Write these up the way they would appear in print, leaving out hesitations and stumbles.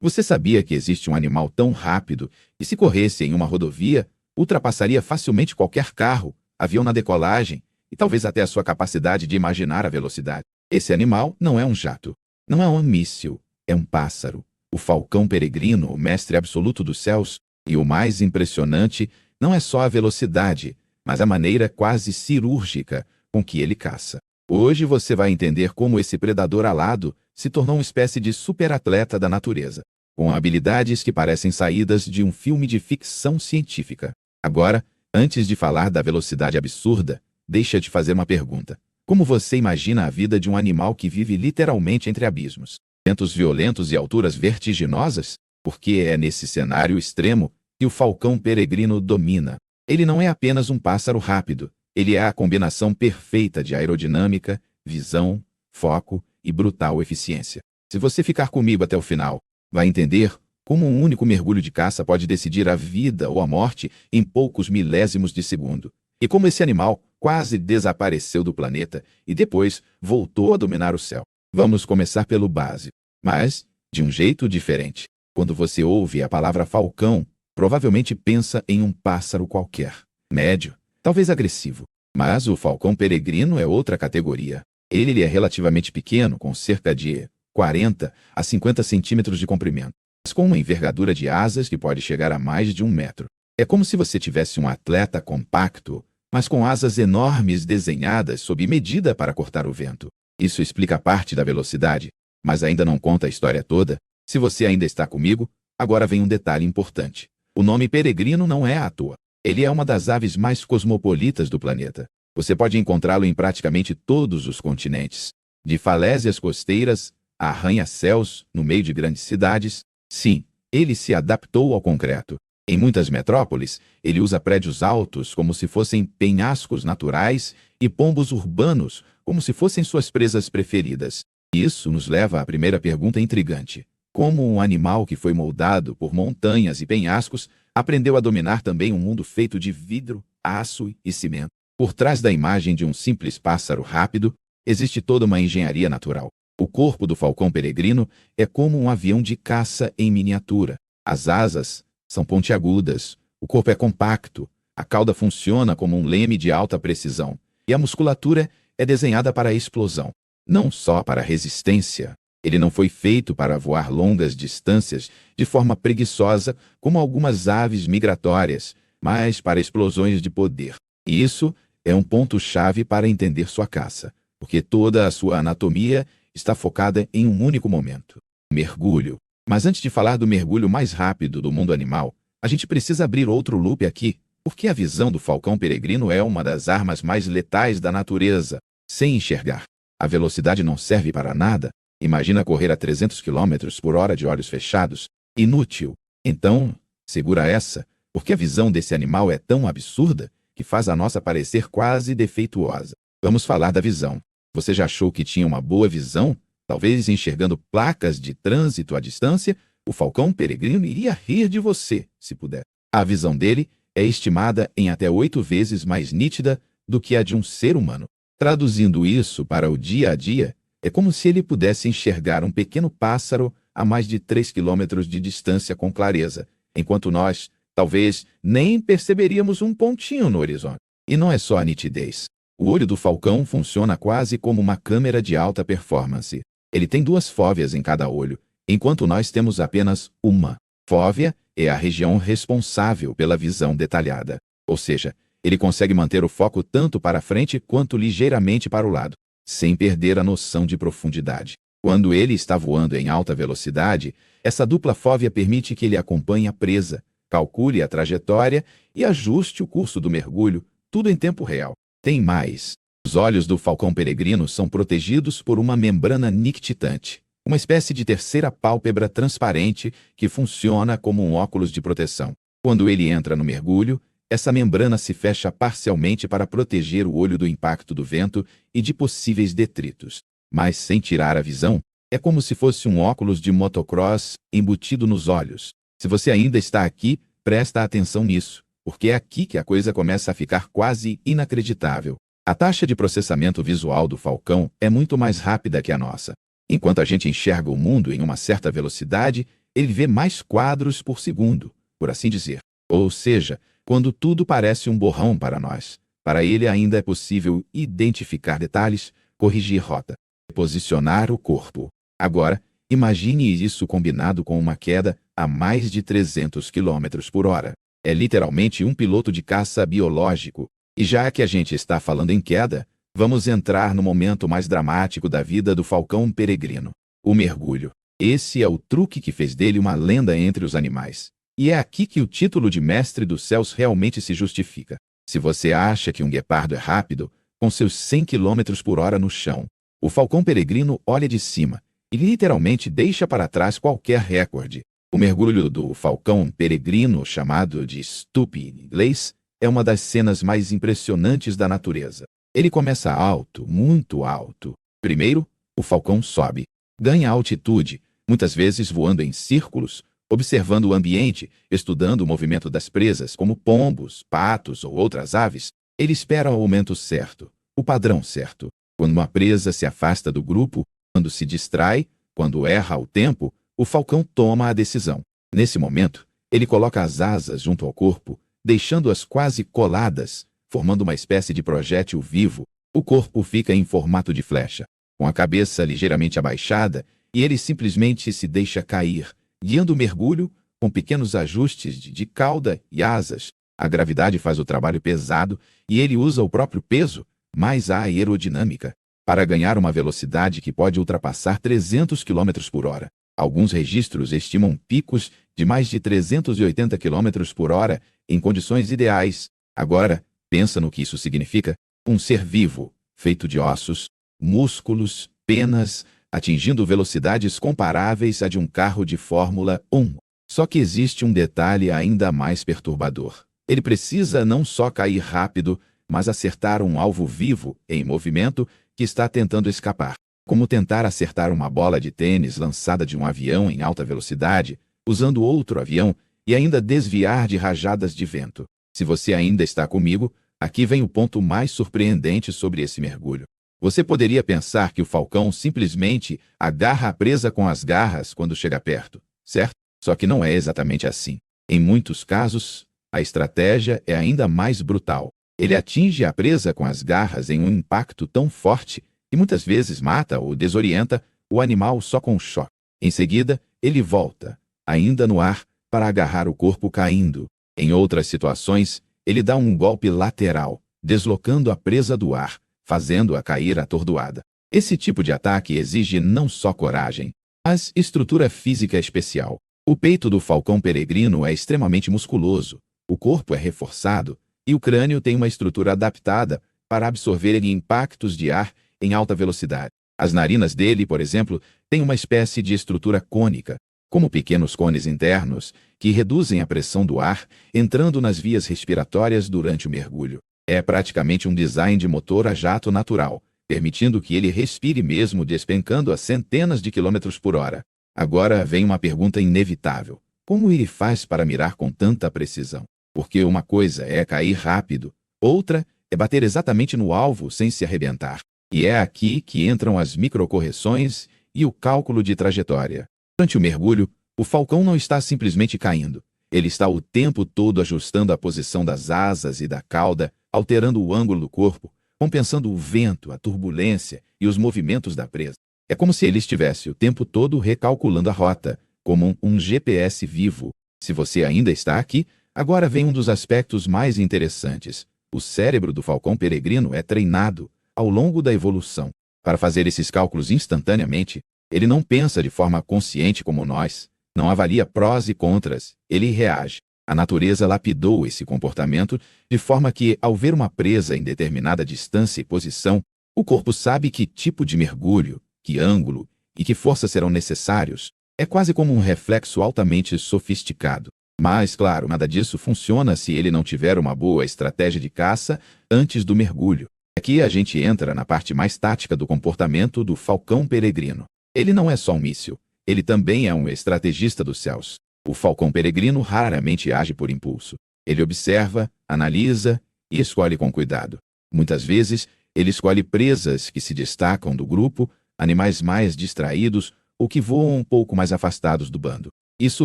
Você sabia que existe um animal tão rápido que, se corresse em uma rodovia, ultrapassaria facilmente qualquer carro, avião na decolagem e talvez até a sua capacidade de imaginar a velocidade? Esse animal não é um jato, não é um míssil, é um pássaro. O falcão peregrino, o mestre absoluto dos céus. E o mais impressionante não é só a velocidade, mas a maneira quase cirúrgica com que ele caça. Hoje você vai entender como esse predador alado se tornou uma espécie de superatleta da natureza, com habilidades que parecem saídas de um filme de ficção científica. Agora, antes de falar da velocidade absurda, deixa eu te fazer uma pergunta. Como você imagina a vida de um animal que vive literalmente entre abismos, ventos violentos e alturas vertiginosas? Porque é nesse cenário extremo que o falcão peregrino domina. Ele não é apenas um pássaro rápido, ele é a combinação perfeita de aerodinâmica, visão, foco e brutal eficiência. Se você ficar comigo até o final, vai entender como um único mergulho de caça pode decidir a vida ou a morte em poucos milésimos de segundo. E como esse animal quase desapareceu do planeta e depois voltou a dominar o céu. Vamos começar pelo básico, mas de um jeito diferente. Quando você ouve a palavra falcão, provavelmente pensa em um pássaro qualquer, médio, talvez agressivo. Mas o falcão peregrino é outra categoria. Ele é relativamente pequeno, com cerca de 40 a 50 centímetros de comprimento, mas com uma envergadura de asas que pode chegar a mais de 1 metro. É como se você tivesse um atleta compacto, mas com asas enormes desenhadas sob medida para cortar o vento. Isso explica parte da velocidade, mas ainda não conta a história toda. Se você ainda está comigo, agora vem um detalhe importante. O nome peregrino não é à toa. Ele é uma das aves mais cosmopolitas do planeta. Você pode encontrá-lo em praticamente todos os continentes. De falésias costeiras a arranha-céus no meio de grandes cidades. Sim, ele se adaptou ao concreto. Em muitas metrópoles, ele usa prédios altos como se fossem penhascos naturais e pombos urbanos como se fossem suas presas preferidas. Isso nos leva à primeira pergunta intrigante. Como um animal que foi moldado por montanhas e penhascos aprendeu a dominar também um mundo feito de vidro, aço e cimento? Por trás da imagem de um simples pássaro rápido, existe toda uma engenharia natural. O corpo do falcão peregrino é como um avião de caça em miniatura. As asas são pontiagudas, o corpo é compacto, a cauda funciona como um leme de alta precisão e a musculatura é desenhada para a explosão, não só para a resistência. Ele não foi feito para voar longas distâncias de forma preguiçosa como algumas aves migratórias, mas para explosões de poder. E isso é um ponto-chave para entender sua caça, porque toda a sua anatomia está focada em um único momento: mergulho. Mas antes de falar do mergulho mais rápido do mundo animal, a gente precisa abrir outro loop aqui, porque a visão do falcão peregrino é uma das armas mais letais da natureza. Sem enxergar, a velocidade não serve para nada. Imagina correr a 300 km por hora de olhos fechados. Inútil. Então, segura essa, porque a visão desse animal é tão absurda que faz a nossa parecer quase defeituosa. Vamos falar da visão. Você já achou que tinha uma boa visão? Talvez enxergando placas de trânsito à distância, o falcão peregrino iria rir de você, se puder. A visão dele é estimada em até 8 vezes mais nítida do que a de um ser humano. Traduzindo isso para o dia a dia, é como se ele pudesse enxergar um pequeno pássaro a mais de 3 quilômetros de distância com clareza, enquanto nós, talvez, nem perceberíamos um pontinho no horizonte. E não é só a nitidez. O olho do falcão funciona quase como uma câmera de alta performance. Ele tem 2 fóveas em cada olho, enquanto nós temos apenas uma. Fóvea é a região responsável pela visão detalhada. Ou seja, ele consegue manter o foco tanto para frente quanto ligeiramente para o lado, sem perder a noção de profundidade. Quando ele está voando em alta velocidade, essa dupla fóvea permite que ele acompanhe a presa, calcule a trajetória e ajuste o curso do mergulho, tudo em tempo real. Tem mais. Os olhos do falcão peregrino são protegidos por uma membrana nictitante, uma espécie de terceira pálpebra transparente que funciona como um óculos de proteção. Quando ele entra no mergulho, essa membrana se fecha parcialmente para proteger o olho do impacto do vento e de possíveis detritos. Mas sem tirar a visão, é como se fosse um óculos de motocross embutido nos olhos. Se você ainda está aqui, presta atenção nisso, porque é aqui que a coisa começa a ficar quase inacreditável. A taxa de processamento visual do falcão é muito mais rápida que a nossa. Enquanto a gente enxerga o mundo em uma certa velocidade, ele vê mais quadros por segundo, por assim dizer. Ou seja, quando tudo parece um borrão para nós, para ele ainda é possível identificar detalhes, corrigir rota, posicionar o corpo. Agora, imagine isso combinado com uma queda a mais de 300 km por hora. É literalmente um piloto de caça biológico. E já que a gente está falando em queda, vamos entrar no momento mais dramático da vida do falcão peregrino: o mergulho. Esse é o truque que fez dele uma lenda entre os animais. E é aqui que o título de mestre dos céus realmente se justifica. Se você acha que um guepardo é rápido, com seus 100 km por hora no chão, o falcão peregrino olha de cima e literalmente deixa para trás qualquer recorde. O mergulho do falcão peregrino, chamado de Stoop em inglês, é uma das cenas mais impressionantes da natureza. Ele começa alto, muito alto. Primeiro, o falcão sobe, ganha altitude, muitas vezes voando em círculos, observando o ambiente, estudando o movimento das presas, como pombos, patos ou outras aves. Ele espera o momento certo, o padrão certo. Quando uma presa se afasta do grupo, quando se distrai, quando erra o tempo, o falcão toma a decisão. Nesse momento, ele coloca as asas junto ao corpo, deixando-as quase coladas, formando uma espécie de projétil vivo. O corpo fica em formato de flecha, com a cabeça ligeiramente abaixada, e ele simplesmente se deixa cair, guiando o mergulho com pequenos ajustes de cauda e asas. A gravidade faz o trabalho pesado e ele usa o próprio peso, mais a aerodinâmica, para ganhar uma velocidade que pode ultrapassar 300 km por hora. Alguns registros estimam picos de mais de 380 km por hora em condições ideais. Agora, pensa no que isso significa: um ser vivo, feito de ossos, músculos, penas, atingindo velocidades comparáveis à de um carro de Fórmula 1. Só que existe um detalhe ainda mais perturbador. Ele precisa não só cair rápido, mas acertar um alvo vivo, em movimento, que está tentando escapar. Como tentar acertar uma bola de tênis lançada de um avião em alta velocidade, usando outro avião, e ainda desviar de rajadas de vento. Se você ainda está comigo, aqui vem o ponto mais surpreendente sobre esse mergulho. Você poderia pensar que o falcão simplesmente agarra a presa com as garras quando chega perto, certo? Só que não é exatamente assim. Em muitos casos, a estratégia é ainda mais brutal. Ele atinge a presa com as garras em um impacto tão forte que muitas vezes mata ou desorienta o animal só com um choque. Em seguida, ele volta, ainda no ar, para agarrar o corpo caindo. Em outras situações, ele dá um golpe lateral, deslocando a presa do ar, fazendo-a cair atordoada. Esse tipo de ataque exige não só coragem, mas estrutura física especial. O peito do falcão peregrino é extremamente musculoso, o corpo é reforçado e o crânio tem uma estrutura adaptada para absorver impactos de ar em alta velocidade. As narinas dele, por exemplo, têm uma espécie de estrutura cônica, como pequenos cones internos que reduzem a pressão do ar entrando nas vias respiratórias durante o mergulho. É praticamente um design de motor a jato natural, permitindo que ele respire mesmo despencando a centenas de quilômetros por hora. Agora vem uma pergunta inevitável: como ele faz para mirar com tanta precisão? Porque uma coisa é cair rápido, outra é bater exatamente no alvo sem se arrebentar. E é aqui que entram as microcorreções e o cálculo de trajetória. Durante o mergulho, o falcão não está simplesmente caindo. Ele está o tempo todo ajustando a posição das asas e da cauda, alterando o ângulo do corpo, compensando o vento, a turbulência e os movimentos da presa. É como se ele estivesse o tempo todo recalculando a rota, como um GPS vivo. Se você ainda está aqui, agora vem um dos aspectos mais interessantes. O cérebro do falcão peregrino é treinado ao longo da evolução para fazer esses cálculos instantaneamente. Ele não pensa de forma consciente como nós, não avalia prós e contras, ele reage. A natureza lapidou esse comportamento de forma que, ao ver uma presa em determinada distância e posição, o corpo sabe que tipo de mergulho, que ângulo e que força serão necessários. É quase como um reflexo altamente sofisticado. Mas, claro, nada disso funciona se ele não tiver uma boa estratégia de caça antes do mergulho. Aqui a gente entra na parte mais tática do comportamento do falcão peregrino. Ele não é só um míssil, ele também é um estrategista dos céus. O falcão peregrino raramente age por impulso. Ele observa, analisa e escolhe com cuidado. Muitas vezes, ele escolhe presas que se destacam do grupo, animais mais distraídos ou que voam um pouco mais afastados do bando. Isso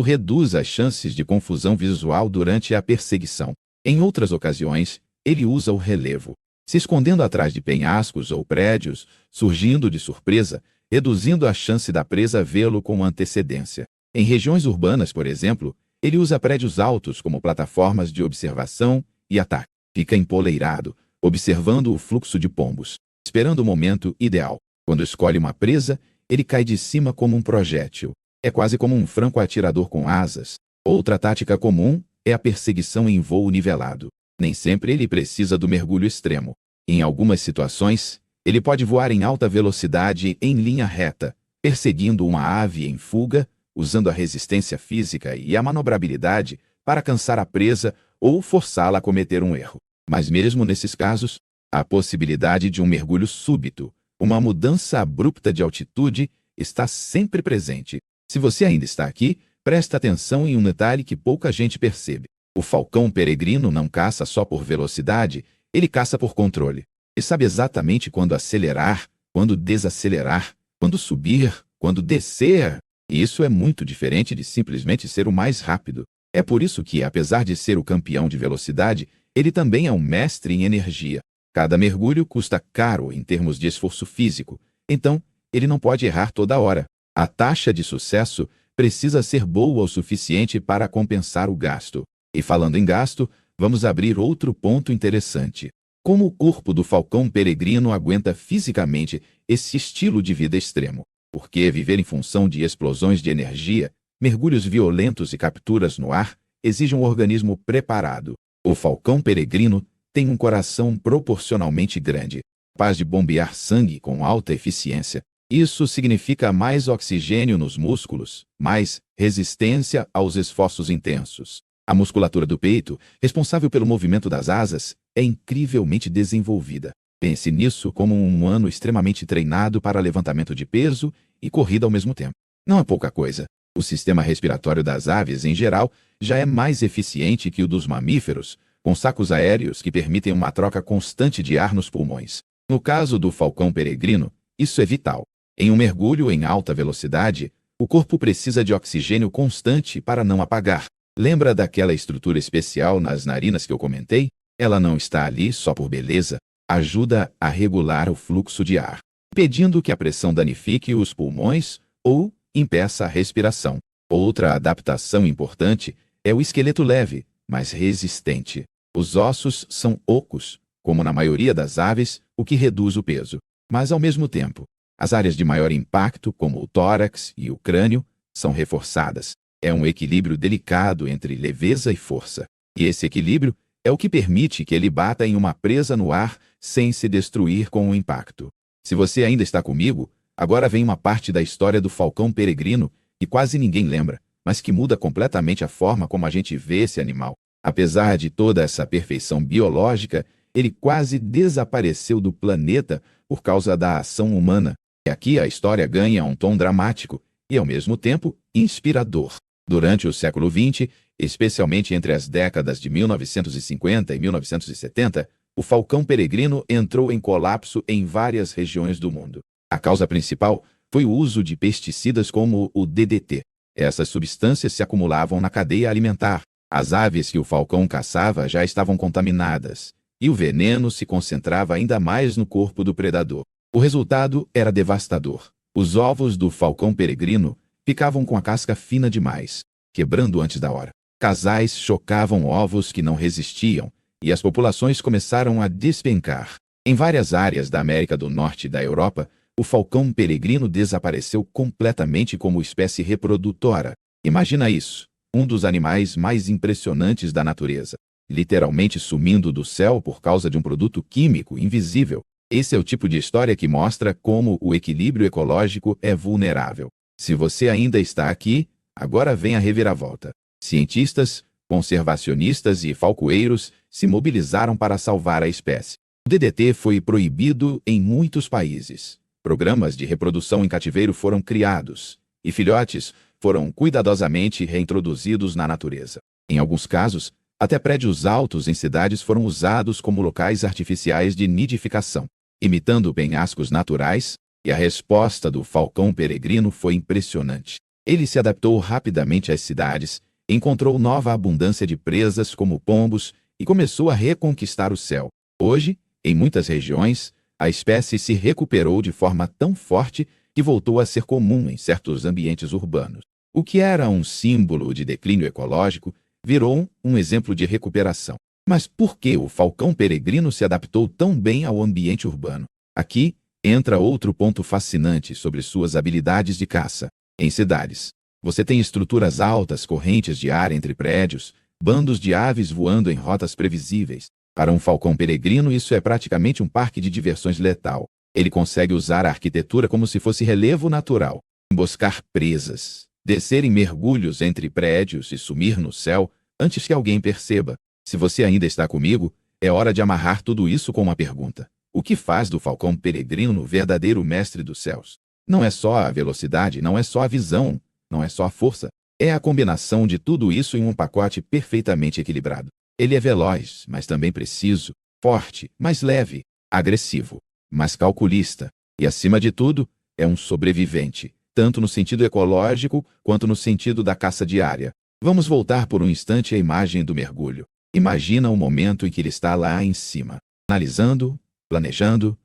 reduz as chances de confusão visual durante a perseguição. Em outras ocasiões, ele usa o relevo, se escondendo atrás de penhascos ou prédios, surgindo de surpresa, reduzindo a chance da presa vê-lo com antecedência. Em regiões urbanas, por exemplo, ele usa prédios altos como plataformas de observação e ataque. Fica empoleirado, observando o fluxo de pombos, esperando o momento ideal. Quando escolhe uma presa, ele cai de cima como um projétil. É quase como um franco-atirador com asas. Outra tática comum é a perseguição em voo nivelado. Nem sempre ele precisa do mergulho extremo. Em algumas situações, ele pode voar em alta velocidade em linha reta, perseguindo uma ave em fuga, usando a resistência física e a manobrabilidade para cansar a presa ou forçá-la a cometer um erro. Mas mesmo nesses casos, a possibilidade de um mergulho súbito, uma mudança abrupta de altitude, está sempre presente. Se você ainda está aqui, presta atenção em um detalhe que pouca gente percebe. O falcão peregrino não caça só por velocidade, ele caça por controle. Ele sabe exatamente quando acelerar, quando desacelerar, quando subir, quando descer. E isso é muito diferente de simplesmente ser o mais rápido. É por isso que, apesar de ser o campeão de velocidade, ele também é um mestre em energia. Cada mergulho custa caro em termos de esforço físico, então ele não pode errar toda hora. A taxa de sucesso precisa ser boa o suficiente para compensar o gasto. E falando em gasto, vamos abrir outro ponto interessante. Como o corpo do falcão peregrino aguenta fisicamente esse estilo de vida extremo? Porque viver em função de explosões de energia, mergulhos violentos e capturas no ar exige um organismo preparado. O falcão peregrino tem um coração proporcionalmente grande, capaz de bombear sangue com alta eficiência. Isso significa mais oxigênio nos músculos, mais resistência aos esforços intensos. A musculatura do peito, responsável pelo movimento das asas, é incrivelmente desenvolvida. Pense nisso como um humano extremamente treinado para levantamento de peso e corrida ao mesmo tempo. Não é pouca coisa. O sistema respiratório das aves, em geral, já é mais eficiente que o dos mamíferos, com sacos aéreos que permitem uma troca constante de ar nos pulmões. No caso do falcão peregrino, isso é vital. Em um mergulho em alta velocidade, o corpo precisa de oxigênio constante para não apagar. Lembra daquela estrutura especial nas narinas que eu comentei? Ela não está ali só por beleza. Ajuda a regular o fluxo de ar, impedindo que a pressão danifique os pulmões ou impeça a respiração. Outra adaptação importante é o esqueleto leve, mas resistente. Os ossos são ocos, como na maioria das aves, o que reduz o peso. Mas, ao mesmo tempo, as áreas de maior impacto, como o tórax e o crânio, são reforçadas. É um equilíbrio delicado entre leveza e força. E esse equilíbrio é o que permite que ele bata em uma presa no ar sem se destruir com o impacto. Se você ainda está comigo, agora vem uma parte da história do falcão peregrino que quase ninguém lembra, mas que muda completamente a forma como a gente vê esse animal. Apesar de toda essa perfeição biológica, ele quase desapareceu do planeta por causa da ação humana. E aqui a história ganha um tom dramático e, ao mesmo tempo, inspirador. Durante o século XX, especialmente entre as décadas de 1950 e 1970, o falcão peregrino entrou em colapso em várias regiões do mundo. A causa principal foi o uso de pesticidas como o DDT. Essas substâncias se acumulavam na cadeia alimentar. As aves que o falcão caçava já estavam contaminadas, e o veneno se concentrava ainda mais no corpo do predador. O resultado era devastador. Os ovos do falcão peregrino ficavam com a casca fina demais, quebrando antes da hora. Casais chocavam ovos que não resistiam, e as populações começaram a despencar. Em várias áreas da América do Norte e da Europa, o falcão peregrino desapareceu completamente como espécie reprodutora. Imagina isso, um dos animais mais impressionantes da natureza, literalmente sumindo do céu por causa de um produto químico invisível. Esse é o tipo de história que mostra como o equilíbrio ecológico é vulnerável. Se você ainda está aqui, agora vem a reviravolta. Cientistas, conservacionistas e falcoeiros se mobilizaram para salvar a espécie. O DDT foi proibido em muitos países. Programas de reprodução em cativeiro foram criados, e filhotes foram cuidadosamente reintroduzidos na natureza. Em alguns casos, até prédios altos em cidades foram usados como locais artificiais de nidificação, imitando penhascos naturais, e a resposta do falcão peregrino foi impressionante. Ele se adaptou rapidamente às cidades, encontrou nova abundância de presas como pombos e começou a reconquistar o céu. Hoje, em muitas regiões, a espécie se recuperou de forma tão forte que voltou a ser comum em certos ambientes urbanos. O que era um símbolo de declínio ecológico virou um exemplo de recuperação. Mas por que o falcão peregrino se adaptou tão bem ao ambiente urbano? Aqui entra outro ponto fascinante sobre suas habilidades de caça. Em cidades, você tem estruturas altas, correntes de ar entre prédios, bandos de aves voando em rotas previsíveis. Para um falcão peregrino, isso é praticamente um parque de diversões letal. Ele consegue usar a arquitetura como se fosse relevo natural, emboscar presas, descer em mergulhos entre prédios e sumir no céu antes que alguém perceba. Se você ainda está comigo, é hora de amarrar tudo isso com uma pergunta. O que faz do falcão peregrino o verdadeiro mestre dos céus? Não é só a velocidade, não é só a visão, não é só a força. É a combinação de tudo isso em um pacote perfeitamente equilibrado. Ele é veloz, mas também preciso, forte, mas leve, agressivo, mas calculista. E, acima de tudo, é um sobrevivente, tanto no sentido ecológico quanto no sentido da caça diária. Vamos voltar por um instante à imagem do mergulho. Imagina o momento em que ele está lá em cima, analisando, planejando.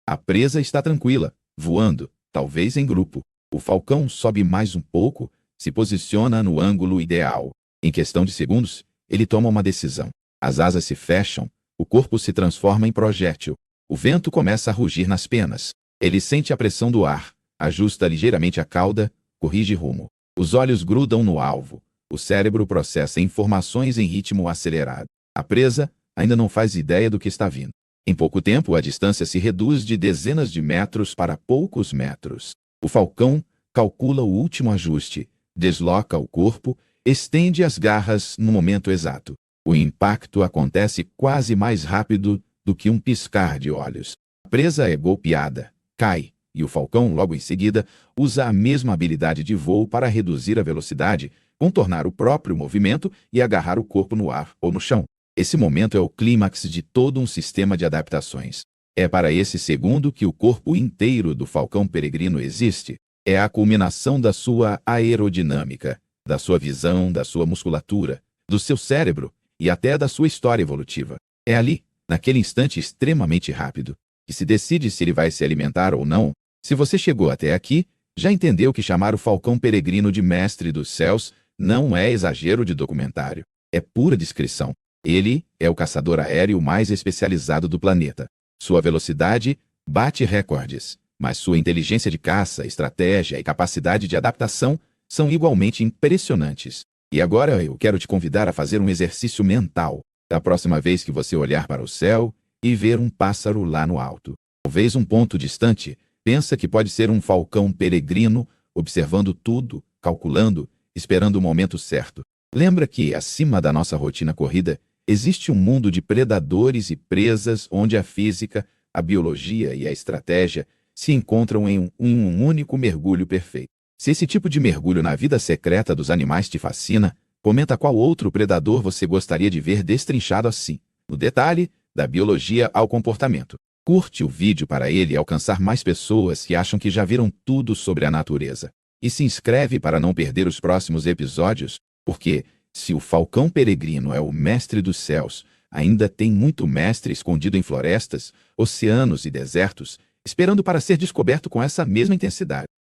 A presa está tranquila, voando, talvez em grupo. O falcão sobe mais um pouco, se posiciona no ângulo ideal. Em questão de segundos, ele toma uma decisão. As asas se fecham, o corpo se transforma em projétil. O vento começa a rugir nas penas. Ele sente a pressão do ar, ajusta ligeiramente a cauda, corrige rumo. Os olhos grudam no alvo. O cérebro processa informações em ritmo acelerado. A presa ainda não faz ideia do que está vindo. Em pouco tempo, a distância se reduz de dezenas de metros para poucos metros. O falcão calcula o último ajuste, desloca o corpo, estende as garras no momento exato. O impacto acontece quase mais rápido do que um piscar de olhos. A presa é golpeada, cai, e o falcão, logo em seguida, usa a mesma habilidade de voo para reduzir a velocidade, contornar o próprio movimento e agarrar o corpo no ar ou no chão. Esse momento é o clímax de todo um sistema de adaptações. É para esse segundo que o corpo inteiro do falcão peregrino existe. É a culminação da sua aerodinâmica, da sua visão, da sua musculatura, do seu cérebro e até da sua história evolutiva. É ali, naquele instante extremamente rápido, que se decide se ele vai se alimentar ou não. Se você chegou até aqui, já entendeu que chamar o falcão peregrino de mestre dos céus não é exagero de documentário. É pura descrição. Ele é o caçador aéreo mais especializado do planeta. Sua velocidade bate recordes, mas sua inteligência de caça, estratégia e capacidade de adaptação são igualmente impressionantes. E agora eu quero te convidar a fazer um exercício mental. Da próxima vez que você olhar para o céu e ver um pássaro lá no alto, talvez um ponto distante, pensa que pode ser um falcão peregrino, observando tudo, calculando, esperando o momento certo. Lembra que, acima da nossa rotina corrida, existe um mundo de predadores e presas onde a física, a biologia e a estratégia se encontram em um único mergulho perfeito. Se esse tipo de mergulho na vida secreta dos animais te fascina, comenta qual outro predador você gostaria de ver destrinchado assim, no detalhe, da biologia ao comportamento. Curte o vídeo para ele alcançar mais pessoas que acham que já viram tudo sobre a natureza. E se inscreve para não perder os próximos episódios, porque, se o falcão peregrino é o mestre dos céus, ainda tem muito mestre escondido em florestas, oceanos e desertos, esperando para ser descoberto com essa mesma intensidade.